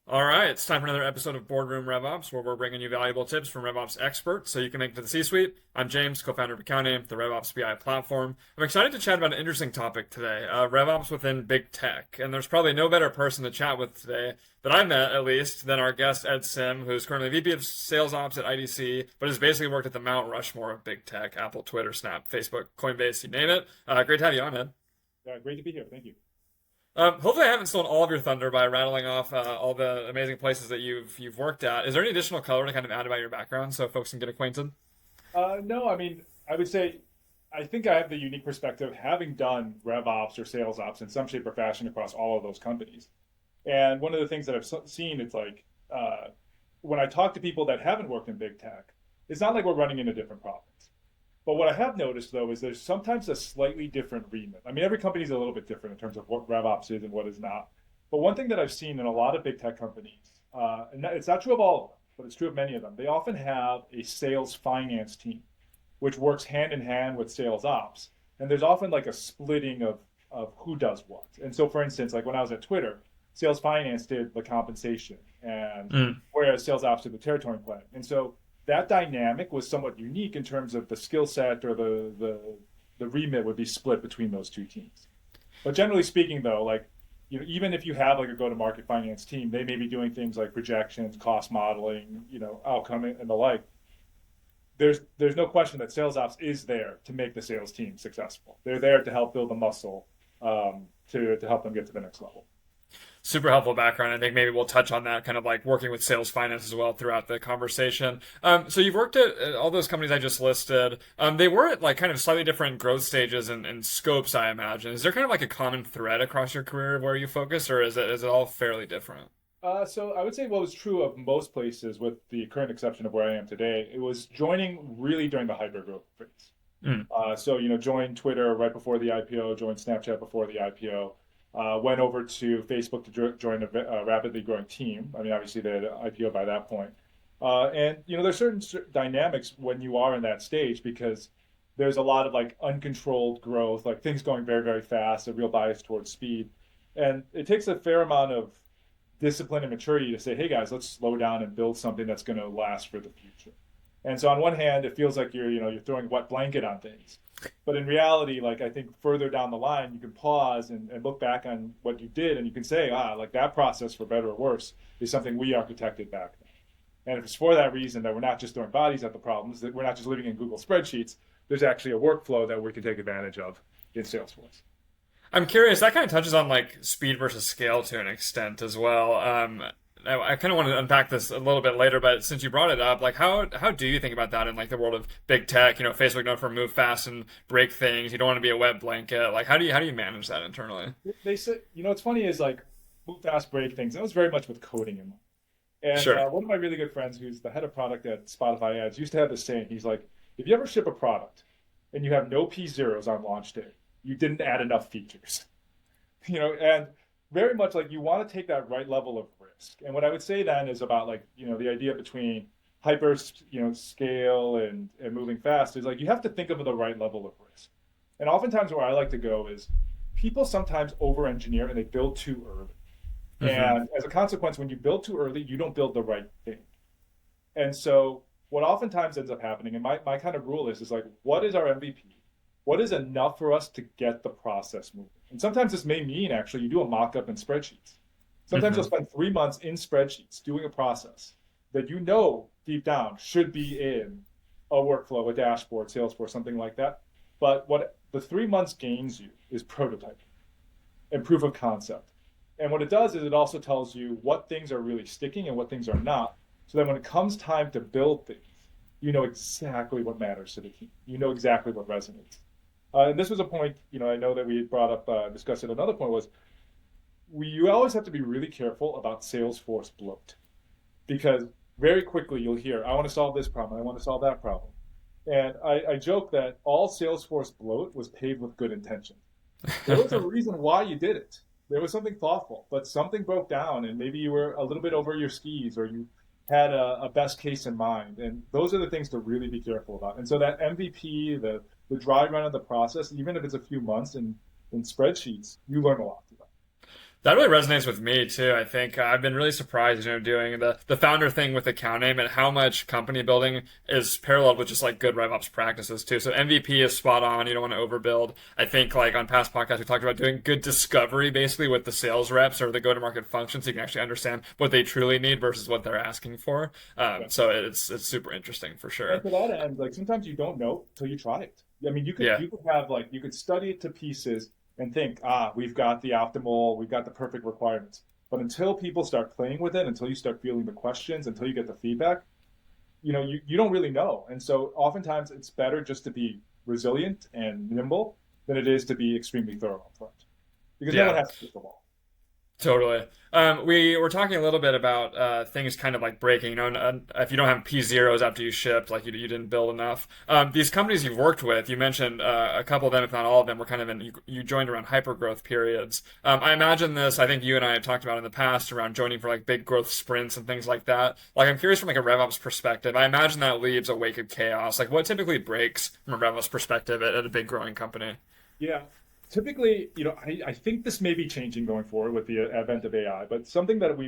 All right, it's time for another episode of Boardroom RevOps, where we're bringing you valuable tips from RevOps experts so you can make it to the C-suite. I'm James, co-founder of Accounting, the RevOps BI platform. I'm excited to chat about an interesting topic today, RevOps within big tech. And there's probably no better person to chat with today, that I met at least, than our guest Ed Sim, who's currently VP of Sales Ops at IDC, but has basically worked at the Mount Rushmore of big tech: Apple, Twitter, Snap, Facebook, Coinbase, you name it. Great to have you on, Ed. Great to be here. Thank you. Hopefully, I haven't stolen all of your thunder by rattling off all the amazing places that you've worked at. Is there any additional color to kind of add about your background so folks can get acquainted? No, I mean, I would say I think I have the unique perspective having done RevOps or sales ops in some shape or fashion across all of those companies. And one of the things that I've seen, it's like when I talk to people that haven't worked in big tech, it's not like we're running into different problems. But what I have noticed though is there's sometimes a slightly different remit. I mean, every company is a little bit different in terms of what RevOps is and what is not. But one thing that I've seen in a lot of big tech companies, it's not true of all of them, but it's true of many of them, they often have a sales finance team, which works hand in hand with sales ops. And there's often like a splitting of who does what. And so, for instance, like when I was at Twitter, sales finance did the compensation, and Mm. whereas sales ops did the territory planning. And so that dynamic was somewhat unique in terms of the skill set or the remit would be split between those two teams. But generally speaking, though, like even if you have like a go-to-market finance team, they may be doing things like projections, cost modeling, outcome and the like. There's no question that sales ops is there to make the sales team successful. They're there to help build the muscle to help them get to the next level. Super helpful background. I think maybe we'll touch on that kind of like working with sales finance as well throughout the conversation. So you've worked at all those companies I just listed. They were at like kind of slightly different growth stages and scopes, I imagine. Is there kind of like a common thread across your career where you focus, or is it all fairly different? So I would say what was true of most places, with the current exception of where I am today, it was joining really during the hypergrowth phase. Mm. So joined Twitter right before the IPO, joined Snapchat before the IPO, went over to Facebook to join a rapidly growing team. I mean, obviously they had an IPO by that point. And there's certain dynamics when you are in that stage because there's a lot of like uncontrolled growth, like things going very, very fast, a real bias towards speed. And it takes a fair amount of discipline and maturity to say, hey guys, let's slow down and build something that's going to last for the future. And so on one hand, it feels like you're throwing a wet blanket on things. But in reality, like I think further down the line, you can pause and look back on what you did and you can say, like that process, for better or worse, is something we architected back then. And if it's for that reason that we're not just throwing bodies at the problems, that we're not just living in Google spreadsheets, there's actually a workflow that we can take advantage of in Salesforce. I'm curious. That kind of touches on like speed versus scale to an extent as well. I kind of want to unpack this a little bit later, but since you brought it up, like how do you think about that in like the world of big tech? Facebook known for move fast and break things. You don't want to be a web blanket. Like how do you manage that internally? They say, what's funny is like move fast, break things. That was very much with coding in mind. And Sure. one of my really good friends, who's the head of product at Spotify Ads, used to have this saying. He's like, if you ever ship a product and you have no P zeros on launch day, you didn't add enough features. And very much like you want to take that right level of risk. And what I would say then is about like, the idea between hyper, scale and moving fast is like you have to think of the right level of risk. And oftentimes where I like to go is people sometimes over engineer and they build too early. Hmm. And as a consequence, when you build too early, you don't build the right thing. And so what oftentimes ends up happening, and my kind of rule is like, what is our MVP? What is enough for us to get the process moving? And sometimes this may mean actually you do a mock-up in spreadsheets. Sometimes you'll Hmm. spend 3 months in spreadsheets doing a process that deep down should be in a workflow, a dashboard, Salesforce, something like that. But what the 3 months gains you is prototyping and proof of concept. And what it does is it also tells you what things are really sticking and what things are not. So that when it comes time to build things, you know exactly what matters to the team. You know exactly what resonates. And this was a point, I know that we had brought up, discussed at another point was you always have to be really careful about Salesforce bloat because very quickly you'll hear, I want to solve this problem, I want to solve that problem. And I joke that all Salesforce bloat was paved with good intention. There was a reason why you did it. There was something thoughtful, but something broke down, and maybe you were a little bit over your skis, or you had a best case in mind. And those are the things to really be careful about. And so that MVP, the dry run of the process, even if it's a few months in spreadsheets, you learn a lot. That really resonates with me too. I think I've been really surprised, doing the founder thing with account name and how much company building is paralleled with just like good RevOps practices too. So MVP is spot on. You don't want to overbuild. I think like on past podcasts we talked about doing good discovery basically with the sales reps or the go-to-market function, so you can actually understand what they truly need versus what they're asking for. So it's super interesting for sure. And to that end, like sometimes you don't know till you try it. I mean, Yeah. you could have like you could study it to pieces and think, we've got the optimal, we've got the perfect requirements. But until people start playing with it, until you start feeling the questions, until you get the feedback, you don't really know. And so oftentimes it's better just to be resilient and nimble than it is to be extremely thorough up front. Because no one Yeah. has to get the ball. Totally. We were talking a little bit about things kind of like breaking. If you don't have P0s after you shipped, like you didn't build enough. These companies you've worked with, you mentioned a couple of them, if not all of them, were kind of you joined around hypergrowth periods. I imagine this. I think you and I have talked about in the past around joining for like big growth sprints and things like that. Like I'm curious from like a RevOps perspective. I imagine that leaves a wake of chaos. Like what typically breaks from a RevOps perspective at a big growing company? Yeah. Typically, I think this may be changing going forward with the advent of AI, but something that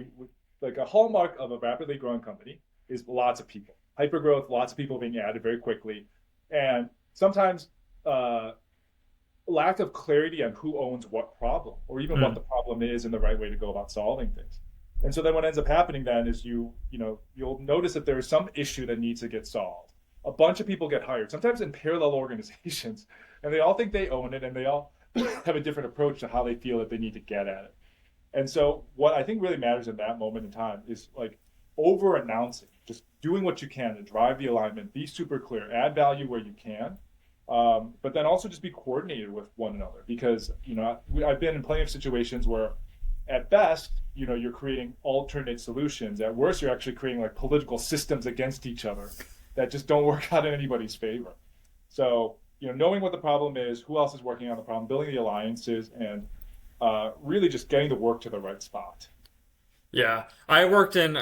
like a hallmark of a rapidly growing company is lots of people. Hypergrowth, lots of people being added very quickly. And sometimes lack of clarity on who owns what problem or even what the problem is and the right way to go about solving things. And so then what ends up happening then is you'll notice that there is some issue that needs to get solved. A bunch of people get hired, sometimes in parallel organizations, and they all think they own it and they all have a different approach to how they feel that they need to get at it. And so what I think really matters in that moment in time is like over announcing, just doing what you can to drive the alignment, be super clear, add value where you can, but then also just be coordinated with one another. Because I've been in plenty of situations where at best you're creating alternate solutions. At worst, you're actually creating like political systems against each other that just don't work out in anybody's favor. So knowing what the problem is, who else is working on the problem, building the alliances, and really just getting the work to the right spot. Yeah, I worked in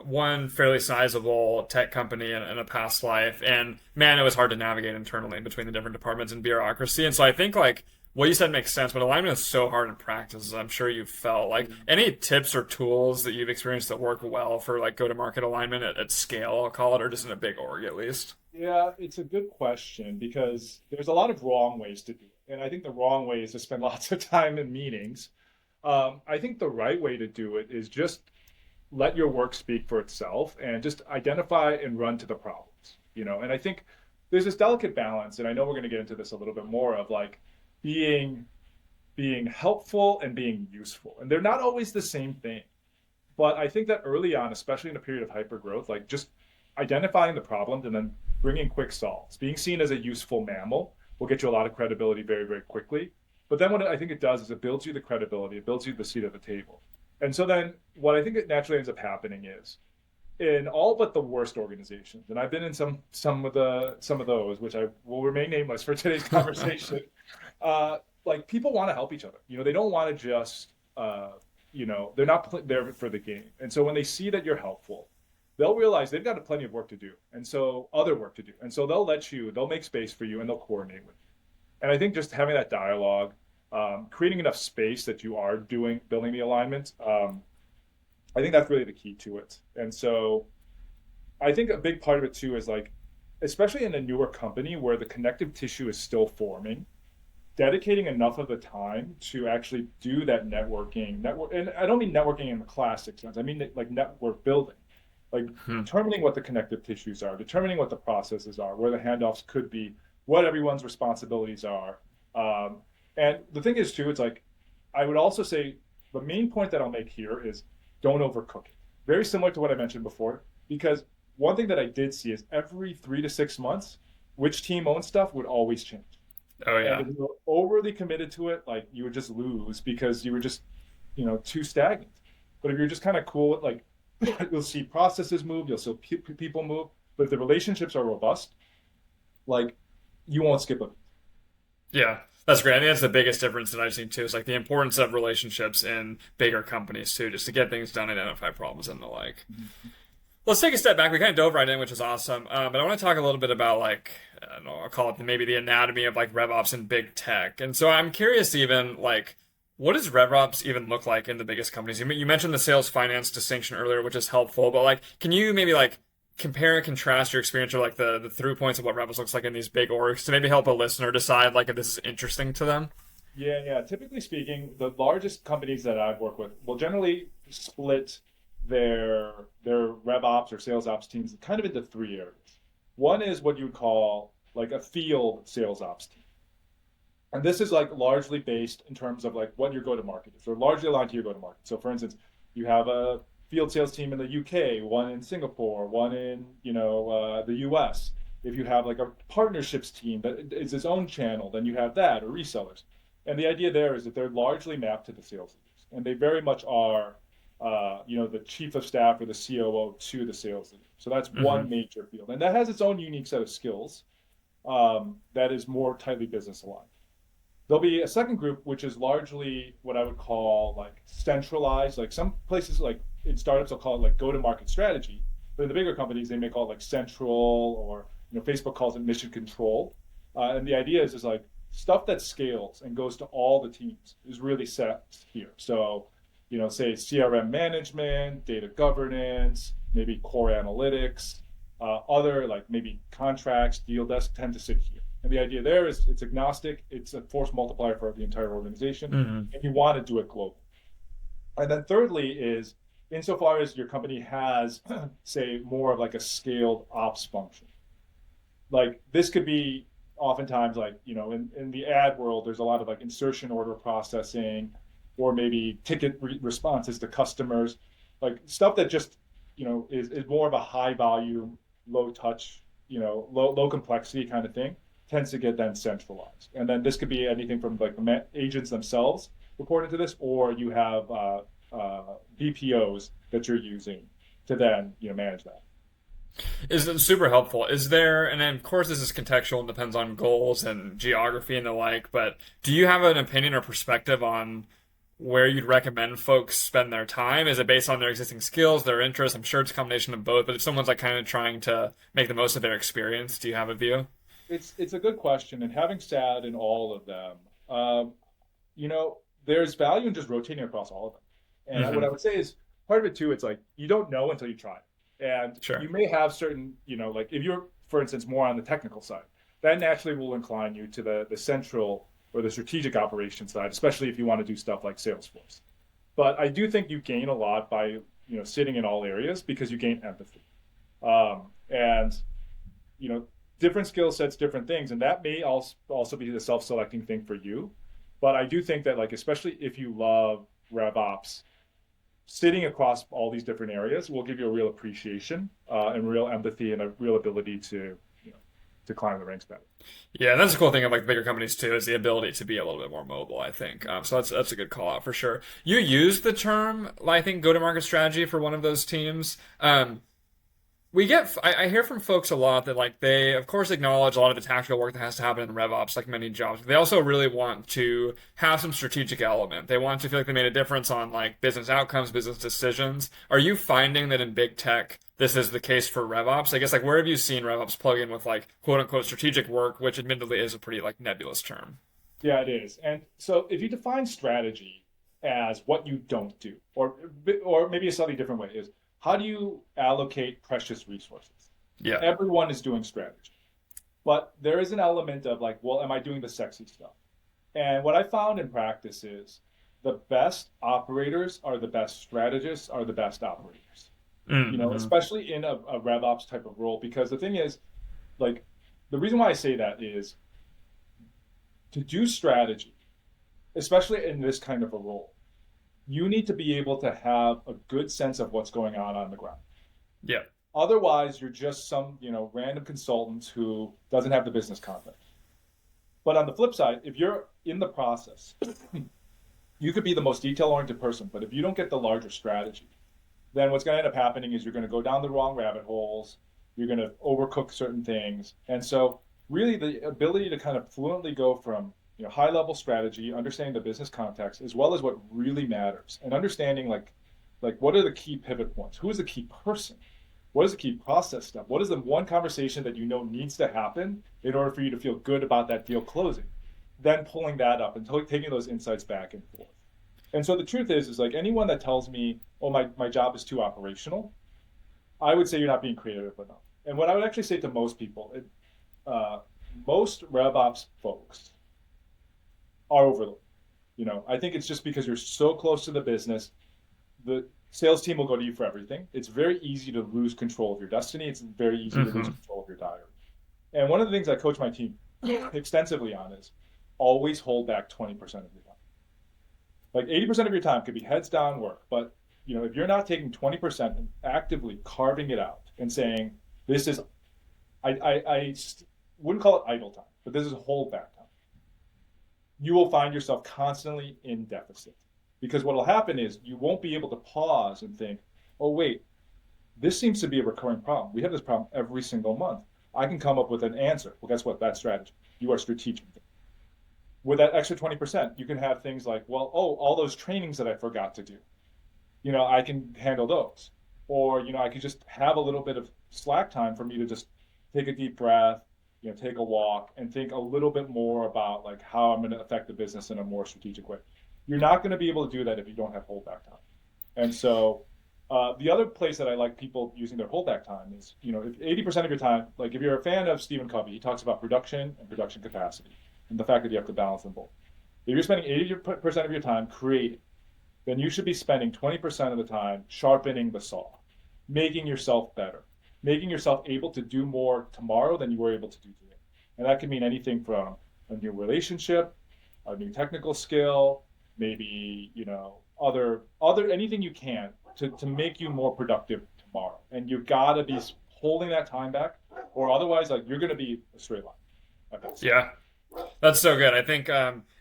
one fairly sizable tech company in a past life, and man, it was hard to navigate internally between the different departments and bureaucracy. And so I think like what you said makes sense, but alignment is so hard in practice, as I'm sure you've felt. Like any tips or tools that you've experienced that work well for like go-to-market alignment at scale, I'll call it, or just in a big org at least. Yeah, it's a good question because there's a lot of wrong ways to do it. And I think the wrong way is to spend lots of time in meetings. I think the right way to do it is just let your work speak for itself and just identify and run to the problems. And I think there's this delicate balance, and I know we're going to get into this a little bit more of like being helpful and being useful. And they're not always the same thing. But I think that early on, especially in a period of hypergrowth, like just identifying the problems and then bringing quick solves, being seen as a useful mammal will get you a lot of credibility very, very quickly. But then what I think it does is it builds you the credibility, it builds you the seat at the table. And so then what I think it naturally ends up happening is in all but the worst organizations, and I've been in some of those, which I will remain nameless for today's conversation, like people want to help each other. They don't want to just they're not there for the game. And so when they see that you're helpful, they'll realize they've got plenty of work to do, and so other work to do. And so they'll make space for you and they'll coordinate with you. And I think just having that dialogue, creating enough space that you are building the alignment, I think that's really the key to it. And so I think a big part of it too is like, especially in a newer company where the connective tissue is still forming, dedicating enough of the time to actually do that networking. And I don't mean networking in the classic sense. I mean like network building, like determining what the connective tissues are, determining what the processes are, where the handoffs could be, what everyone's responsibilities are. And the thing is too, it's like, I would also say the main point that I'll make here is don't overcook it. Very similar to what I mentioned before, because one thing that I did see is every 3 to 6 months, which team owns stuff would always change. Oh yeah. And if you were overly committed to it, like you would just lose because you were just, too stagnant. But if you're just kind of cool with like, you'll see processes move, you'll see people move, but if the relationships are robust, like you won't skip a beat. Yeah, that's great. I think that's the biggest difference that I've seen too. Is like the importance of relationships in bigger companies too, just to get things done, identify problems, and the like. Let's take a step back. We kind of dove right in, which is awesome. But I want to talk a little bit about like, I don't know, I'll call it maybe the anatomy of like RevOps in big tech. And so I'm curious, even like, What does RevOps even look like in the biggest companies? You mentioned the sales finance distinction earlier, which is helpful, but like, can you maybe like compare and contrast your experience or like the through points of what RevOps looks like in these big orgs to maybe help a listener decide like if this is interesting to them? Yeah. Typically speaking, the largest companies that I've worked with will generally split their RevOps or sales ops teams kind of into three areas. One is what you would call like a field sales ops team. And this is like largely based in terms of like what your go-to-market is. They're largely aligned to your go-to-market. So for instance, you have a field sales team in the UK, one in Singapore, one in the US. If you have like a partnerships team that is its own channel, then you have that or resellers. And the idea there is that they're largely mapped to the sales leaders, and they very much are, the chief of staff or the COO to the sales leader. So that's Mm-hmm. one major field, and that has its own unique set of skills that is more tightly business aligned. There'll be a second group, which is largely what I would call like centralized. Like some places, like in startups, they'll call it like go-to-market strategy. But in the bigger companies, they may call it like central, or Facebook calls it mission control. And the idea is like stuff that scales and goes to all the teams is really set here. So, say CRM management, data governance, maybe core analytics, other like maybe contracts, deal desk tend to sit here. And the idea there is it's agnostic, it's a force multiplier for the entire organization, Mm-hmm. and you want to do it global. And then thirdly is insofar as your company has, say, more of like a scaled ops function. Like this could be oftentimes like, in the ad world, there's a lot of like insertion order processing or maybe ticket responses to customers, like stuff that just, is more of a high volume, low touch, low complexity kind of thing tends to get then centralized. And then this could be anything from like the agents themselves reporting to this, or you have BPOs that you're using to then manage that. Is it super helpful? Is there, and then of course this is contextual and depends on goals and geography and the like, but do you have an opinion or perspective on where you'd recommend folks spend their time? Is it based on their existing skills, their interests? I'm sure it's a combination of both, but if someone's like kind of trying to make the most of their experience, do you have a view? It's a good question, and having sat in all of them, there's value in just rotating across all of them. And what Mm-hmm. I would say is part of it too. It's like you don't know until you try, and Sure. you may have certain, like if you're, for instance, more on the technical side, that naturally will incline you to the central or the strategic operation side, especially if you want to do stuff like Salesforce. But I do think you gain a lot by sitting in all areas because you gain empathy. And you know different skill sets, different things, and that may also be the self-selecting thing for you. But I do think that like especially if you love RevOps, sitting across all these different areas will give you a real appreciation and real empathy and a real ability to to climb the ranks better. Yeah, that's the cool thing of like bigger companies too, is the ability to be a little bit more mobile, I think. So that's a good call out for sure. You used the term, I think, go-to-market strategy for one of those teams. I hear from folks a lot that like they of course acknowledge a lot of the tactical work that has to happen in RevOps, like many jobs. But they also really want to have some strategic element. They want to feel like they made a difference on like business outcomes, business decisions. Are you finding that in big tech this is the case for RevOps? I guess like where have you seen RevOps plug in with like quote unquote strategic work, which admittedly is a pretty like nebulous term. Yeah, it is. And so if you define strategy as what you don't do, or maybe a slightly different way is how do you allocate precious resources? Yeah. Everyone is doing strategy. But there is an element of like, well, am I doing the sexy stuff? And what I found in practice is the best operators are the best strategists are the best operators. Mm-hmm. Especially in a RevOps type of role, because the thing is, like, the reason why I say that is to do strategy, especially in this kind of a role, you need to be able to have a good sense of what's going on the ground. Yeah. Otherwise, you're just some, random consultant who doesn't have the business context. But on the flip side, if you're in the process, you could be the most detail-oriented person, but if you don't get the larger strategy, then what's going to end up happening is you're going to go down the wrong rabbit holes. You're going to overcook certain things. And so really the ability to kind of fluently go from high level strategy, understanding the business context, as well as what really matters, and understanding like what are the key pivot points? Who is the key person? What is the key process step? What is the one conversation that needs to happen in order for you to feel good about that deal closing? Then pulling that up and taking those insights back and forth. And so the truth is like anyone that tells me, oh, my job is too operational, I would say you're not being creative enough. And what I would actually say to most people, most RevOps folks are overlooked. I think it's just because you're so close to the business, the sales team will go to you for everything. It's very easy to lose control of your destiny. It's very easy to lose control of your diary. And one of the things I coach my team extensively on is always hold back 20% of your time. Like 80% of your time could be heads down work, but if you're not taking 20% and actively carving it out and saying, this is, I wouldn't call it idle time, but this is holdback time, you will find yourself constantly in deficit. Because what will happen is you won't be able to pause and think, oh, wait, this seems to be a recurring problem. We have this problem every single month. I can come up with an answer. Well, guess what? That's strategy. You are strategic. With that extra 20%, you can have things like, well, oh, all those trainings that I forgot to do, I can handle those. Or, I could just have a little bit of slack time for me to just take a deep breath, take a walk and think a little bit more about like how I'm going to affect the business in a more strategic way. You're not going to be able to do that if you don't have holdback time. And so the other place that I like people using their holdback time is, if 80% of your time, like if you're a fan of Stephen Covey, he talks about production and production capacity and the fact that you have to balance them both. If you're spending 80% of your time creating, then you should be spending 20% of the time sharpening the saw, making yourself better, making yourself able to do more tomorrow than you were able to do today. And that can mean anything from a new relationship, a new technical skill, maybe, other anything you can to make you more productive tomorrow. And you've got to be holding that time back, or otherwise, like you're going to be a straight line. Yeah. That's so good. I think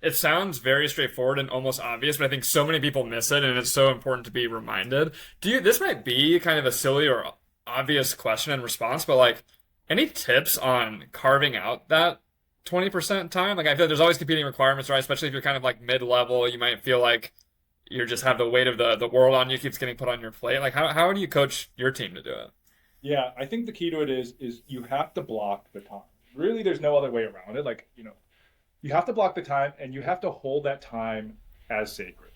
it sounds very straightforward and almost obvious, but I think so many people miss it, and it's so important to be reminded. This might be kind of a silly or obvious question and response, but like, any tips on carving out that 20% time? Like, I feel like there's always competing requirements, right? Especially if you're kind of like mid-level, you might feel like you just have the weight of the world on you, keeps getting put on your plate. Like, how do you coach your team to do it? Yeah, I think the key to it is you have to block the time. Really, there's no other way around it. Like, you have to block the time and you have to hold that time as sacred.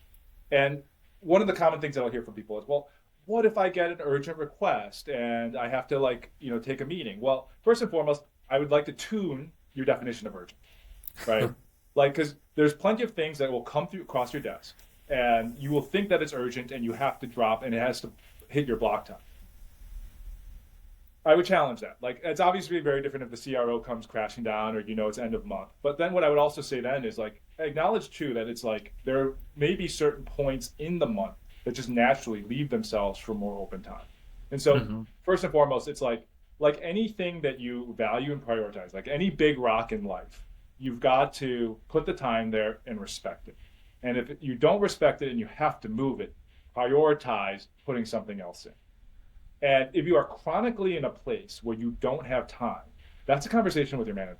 And one of the common things that I'll hear from people is, well, what if I get an urgent request and I have to take a meeting? Well, first and foremost, I would like to tune your definition of urgent, right? Because there's plenty of things that will come through across your desk and you will think that it's urgent and you have to drop and it has to hit your block time. I would challenge that. Like, it's obviously very different if the CRO comes crashing down or it's end of month. But then what I would also say then is acknowledge too that it's there may be certain points in the month that just naturally leave themselves for more open time. And so first and foremost, it's like anything that you value and prioritize, like any big rock in life, you've got to put the time there and respect it. And if you don't respect it and you have to move it, prioritize putting something else in. And if you are chronically in a place where you don't have time, that's a conversation with your manager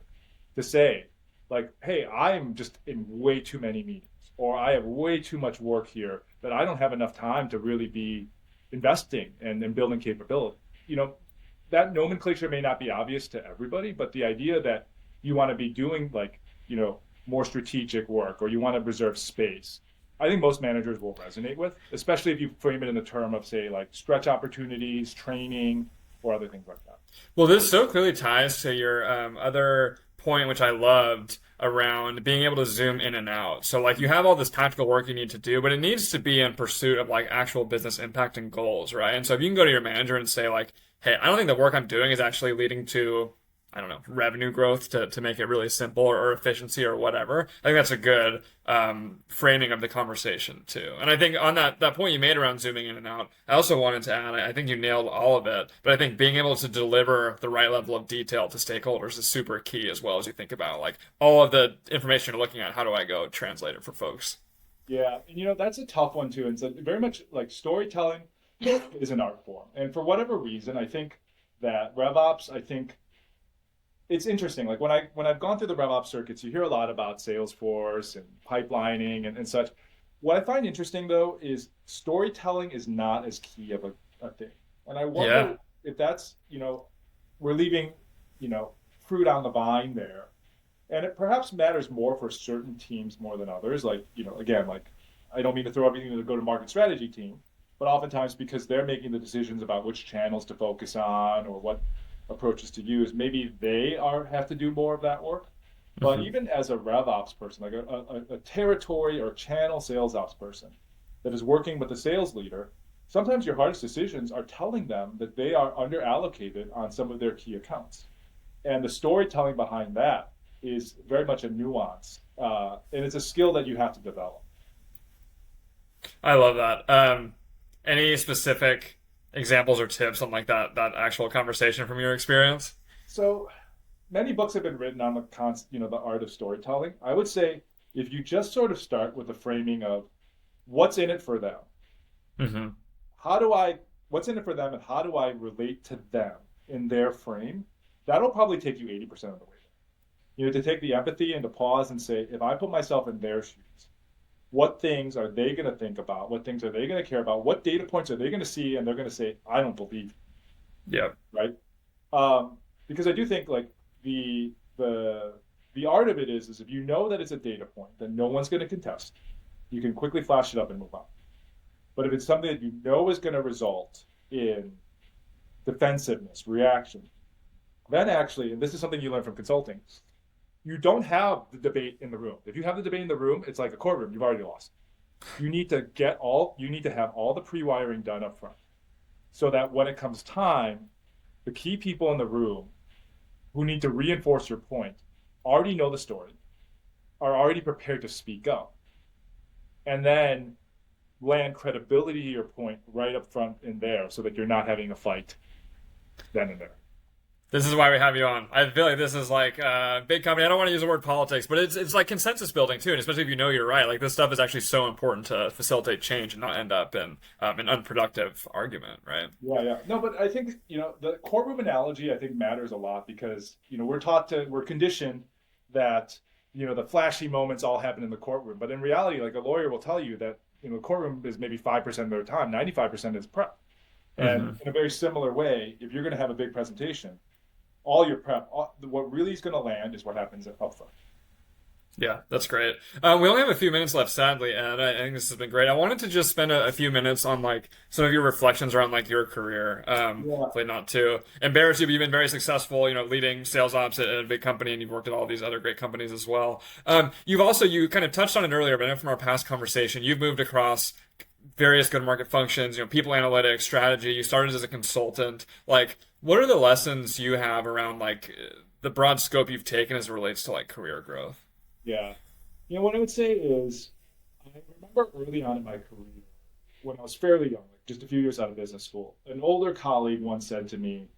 to say, hey, I'm just in way too many meetings, or I have way too much work here that I don't have enough time to really be investing and building capability. That nomenclature may not be obvious to everybody, but the idea that you want to be doing more strategic work or you want to reserve space, I think most managers will resonate with, especially if you frame it in the term of, say, stretch opportunities, training, or other things like that. Well, this so clearly ties to your other point, which I loved, around being able to zoom in and out. So, you have all this tactical work you need to do, but it needs to be in pursuit of, actual business impact and goals, right? And so if you can go to your manager and say, hey, I don't think the work I'm doing is actually leading to, I don't know, revenue growth to make it really simple or efficiency or whatever. I think that's a good framing of the conversation too. And I think on that point you made around zooming in and out, I also wanted to add, I think you nailed all of it, but I think being able to deliver the right level of detail to stakeholders is super key as well as you think about all of the information you're looking at. How do I go translate it for folks? Yeah, and that's a tough one too. And so very much storytelling is an art form. And for whatever reason, I think that RevOps, it's interesting. When I've gone through the RevOps circuits, you hear a lot about Salesforce and pipelining and such. What I find interesting though is storytelling is not as key of a thing. And I wonder if that's, we're leaving, fruit on the vine there. And it perhaps matters more for certain teams more than others. I don't mean to throw everything to the go-to-market strategy team, but oftentimes because they're making the decisions about which channels to focus on or what approaches to use, maybe have to do more of that work. But Hmm. even as a RevOps person, like a territory or channel sales ops person that is working with the sales leader, sometimes your hardest decisions are telling them that they are under allocated on some of their key accounts. And the storytelling behind that is very much a nuance. And it's a skill that you have to develop. I love that. Any specific examples or tips on like that actual conversation from your experience? So many books have been written on the art of storytelling. I would say if you just sort of start with the framing of what's in it for them, Hmm. how do I, what's in it for them, and how do I relate to them in their frame, that'll probably take you 80% of the way there. To take the empathy and to pause and say, if I put myself in their shoes, what things are they going to think about? What things are they going to care about? What data points are they going to see? And they're going to say, I don't believe, Yeah. right? Because I do think like the the the art of it is if you know that it's a data point that no one's going to contest, you can quickly flash it up and move on. But if it's something that you know is going to result in defensiveness, reaction, then actually, and this is something you learn from consulting, you don't have the debate in the room. If you have the debate in the room, it's like a courtroom. You've already lost. You need to have all the pre-wiring done up front so that when it comes time, the key people in the room who need to reinforce your point already know the story, are already prepared to speak up, and then land credibility to your point right up front in there so that you're not having a fight then and there. This is why we have you on. I feel like this is like a big company. I don't want to use the word politics, but it's like consensus building too, and especially if you know you're right. Like this stuff is actually so important to facilitate change and not end up in an unproductive argument, right? Yeah, yeah. No, but I think, the courtroom analogy I think matters a lot because, we're conditioned that, the flashy moments all happen in the courtroom. But in reality, like a lawyer will tell you that, the courtroom is maybe 5% of their time, 95% is prep. And Hmm. in a very similar way, if you're going to have a big presentation, all your prep, what really is going to land is what happens up front. Yeah, that's great. We only have a few minutes left, sadly, and I think this has been great. I wanted to just spend a few minutes on like some of your reflections around like your career. Yeah. Hopefully not to embarrass you, but you've been very successful, leading sales ops at a big company, and you've worked at all these other great companies as well. You kind of touched on it earlier, but I know from our past conversation, you've moved across various go-to-market functions, people analytics, strategy. You started as a consultant. Like, what are the lessons you have around like the broad scope you've taken as it relates to like career growth? Yeah. What I would say is, I remember early on in my career, when I was fairly young, like just a few years out of business school, an older colleague once said to me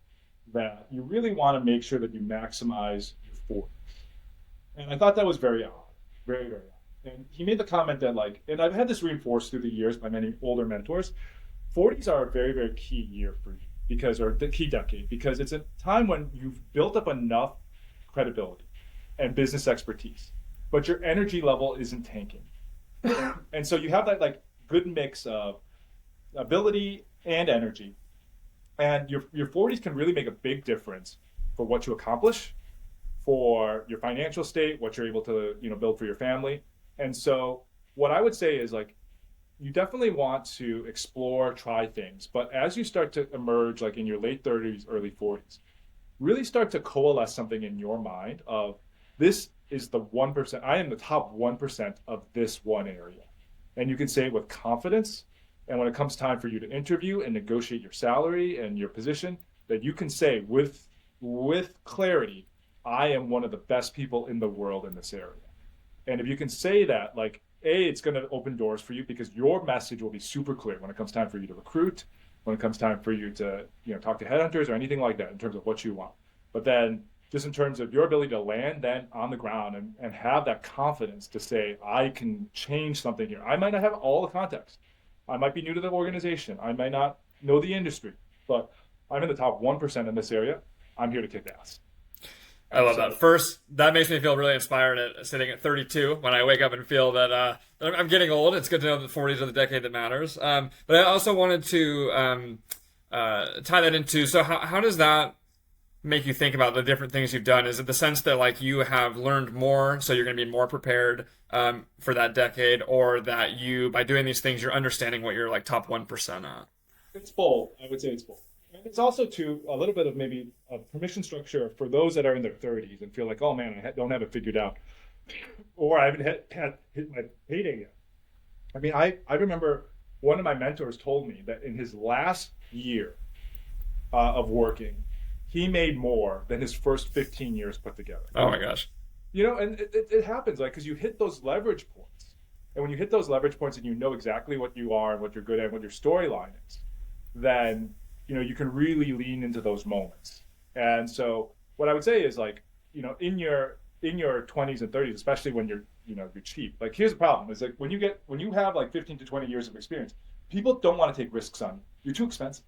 that you really want to make sure that you maximize your 40s. And I thought that was very odd, very, very odd. And he made the comment that, like, and I've had this reinforced through the years by many older mentors, 40s are a very, very key year for you or the key decade, because it's a time when you've built up enough credibility and business expertise, but your energy level isn't tanking. And so you have that like good mix of ability and energy. And your 40s can really make a big difference for what you accomplish, for your financial state, what you're able to, build for your family. And so what I would say is like you definitely want to explore, try things, but as you start to emerge like in your late 30s, early 40s, really start to coalesce something in your mind of this is the 1%. I am the top 1% of this one area. And you can say it with confidence. And when it comes time for you to interview and negotiate your salary and your position, that you can say with clarity, I am one of the best people in the world in this area. And if you can say that, like, it's going to open doors for you because your message will be super clear when it comes time for you to recruit, when it comes time for you to, talk to headhunters or anything like that in terms of what you want. But then just in terms of your ability to land then on the ground and have that confidence to say, I can change something here. I might not have all the context. I might be new to the organization. I might not know the industry, but I'm in the top 1% in this area. I'm here to kick ass. I love So that. First, that makes me feel really inspired at sitting at 32 when I wake up and feel that I'm getting old. It's good to know that 40s are the decade that matters. But I also wanted to tie that into, so how does that make you think about the different things you've done? Is it the sense that like you have learned more, so you're going to be more prepared for that decade, or that you, by doing these things, you're understanding what you're like top 1% at? It's both. I would say it's both. And it's also to a little bit of maybe a permission structure for those that are in their 30s and feel like, oh man, don't have it figured out, or I haven't hit my payday yet. I mean, I remember one of my mentors told me that in his last year of working, he made more than his first 15 years put together. Oh my gosh. And it happens, like, because you hit those leverage points. And when you hit those leverage points and you know exactly what you are and what you're good at and what your storyline is, then, you can really lean into those moments. And so what I would say is, like, in your 20s and 30s, especially when you're cheap, like, here's the problem is, like, when you have like 15 to 20 years of experience, people don't want to take risks on you. You're too expensive.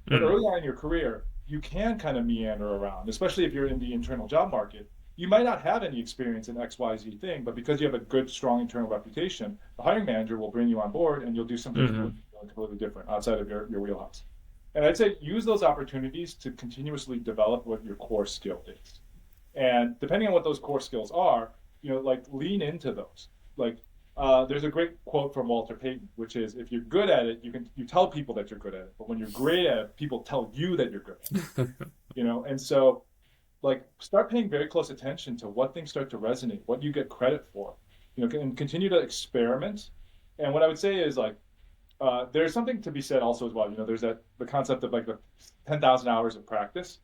But early on in your career, you can kind of meander around, especially if you're in the internal job market. You might not have any experience in XYZ thing, but because you have a good, strong internal reputation, the hiring manager will bring you on board and you'll do something completely different outside of your wheelhouse. And I'd say use those opportunities to continuously develop what your core skill is. And depending on what those core skills are, like, lean into those. Like, there's a great quote from Walter Payton, which is, if you're good at it, you tell people that you're good at it. But when you're great at it, people tell you that you're good at it. And so, like, start paying very close attention to what things start to resonate, what you get credit for, and continue to experiment. And what I would say is, like, there's something to be said also as well. There's the concept of, like, the 10,000 hours of practice.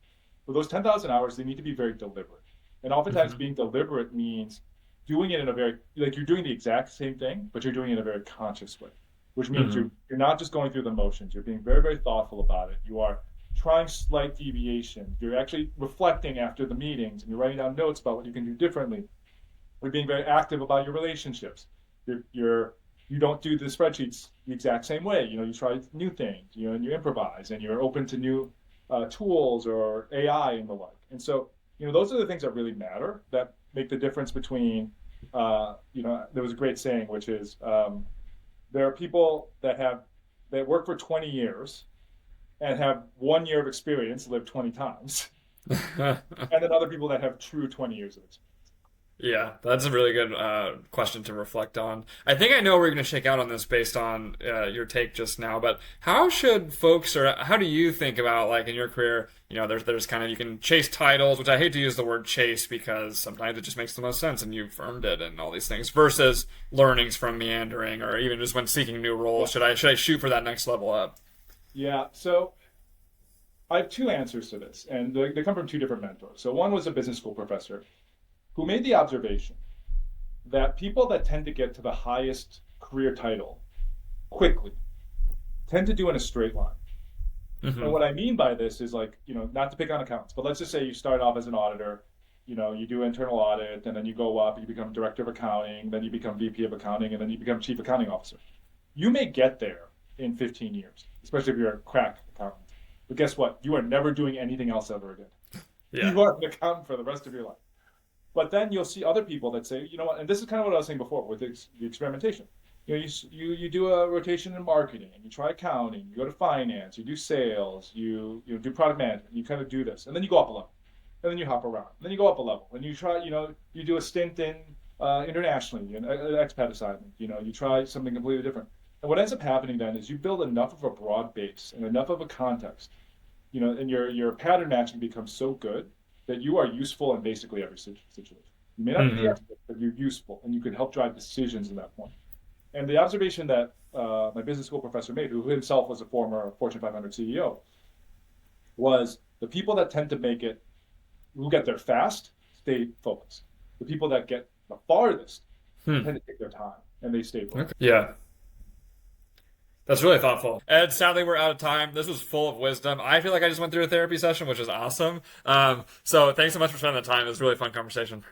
But those 10,000 hours, they need to be very deliberate. And oftentimes being deliberate means doing it in a very, like, you're doing the exact same thing, but you're doing it in a very conscious way, which means you're not just going through the motions. You're being very, very thoughtful about it. You are trying slight deviation. You're actually reflecting after the meetings, and you're writing down notes about what you can do differently. You're being very active about your relationships. You don't do the spreadsheets the exact same way. You try new things, and you improvise, and you're open to new tools or AI and the like. And so, those are the things that really matter, that make the difference between, there was a great saying, which is, there are people that work for 20 years and have 1 year of experience, lived 20 times, and then other people that have true 20 years of experience. Yeah, that's a really good question to reflect on. I think I know where you're going to shake out on this based on your take just now, but how should folks, or how do you think about, like, in your career, there's kind of, you can chase titles, which I hate to use the word chase because sometimes it just makes the most sense and you've earned it and all these things, versus learnings from meandering, or even just when seeking new roles. Yeah. Should I shoot for that next level up? Yeah, so I have two answers to this, and they come from two different mentors. So one was a business school professor who made the observation that people that tend to get to the highest career title quickly tend to do in a straight line. And what I mean by this is, like, not to pick on accounts, but let's just say you start off as an auditor, you do internal audit, and then you go up, you become director of accounting, then you become VP of accounting, and then you become chief accounting officer. You may get there in 15 years, especially if you're a crack accountant. But guess what? You are never doing anything else ever again. Yeah. You are an accountant for the rest of your life. But then you'll see other people that say, what, and this is kind of what I was saying before with the experimentation. You do a rotation in marketing, and you try accounting, you go to finance, you do sales, you do product management, you kind of do this, and then you go up a level, and then you hop around, and then you go up a level, and you try, you do a stint in internationally, an expat assignment, you try something completely different. And what ends up happening then is you build enough of a broad base and enough of a context, and your pattern matching becomes so good that you are useful in basically every situation. You may not be the expert, but you're useful, and you can help drive decisions in that point. And the observation that my business school professor made, who himself was a former Fortune 500 CEO, was the people that tend to make it, who get there fast, stay focused. The people that get the farthest tend to take their time, and they stay focused. Okay. Yeah. That's really thoughtful. Ed, sadly, we're out of time. This was full of wisdom. I feel like I just went through a therapy session, which is awesome. So thanks so much for spending the time. It was a really fun conversation.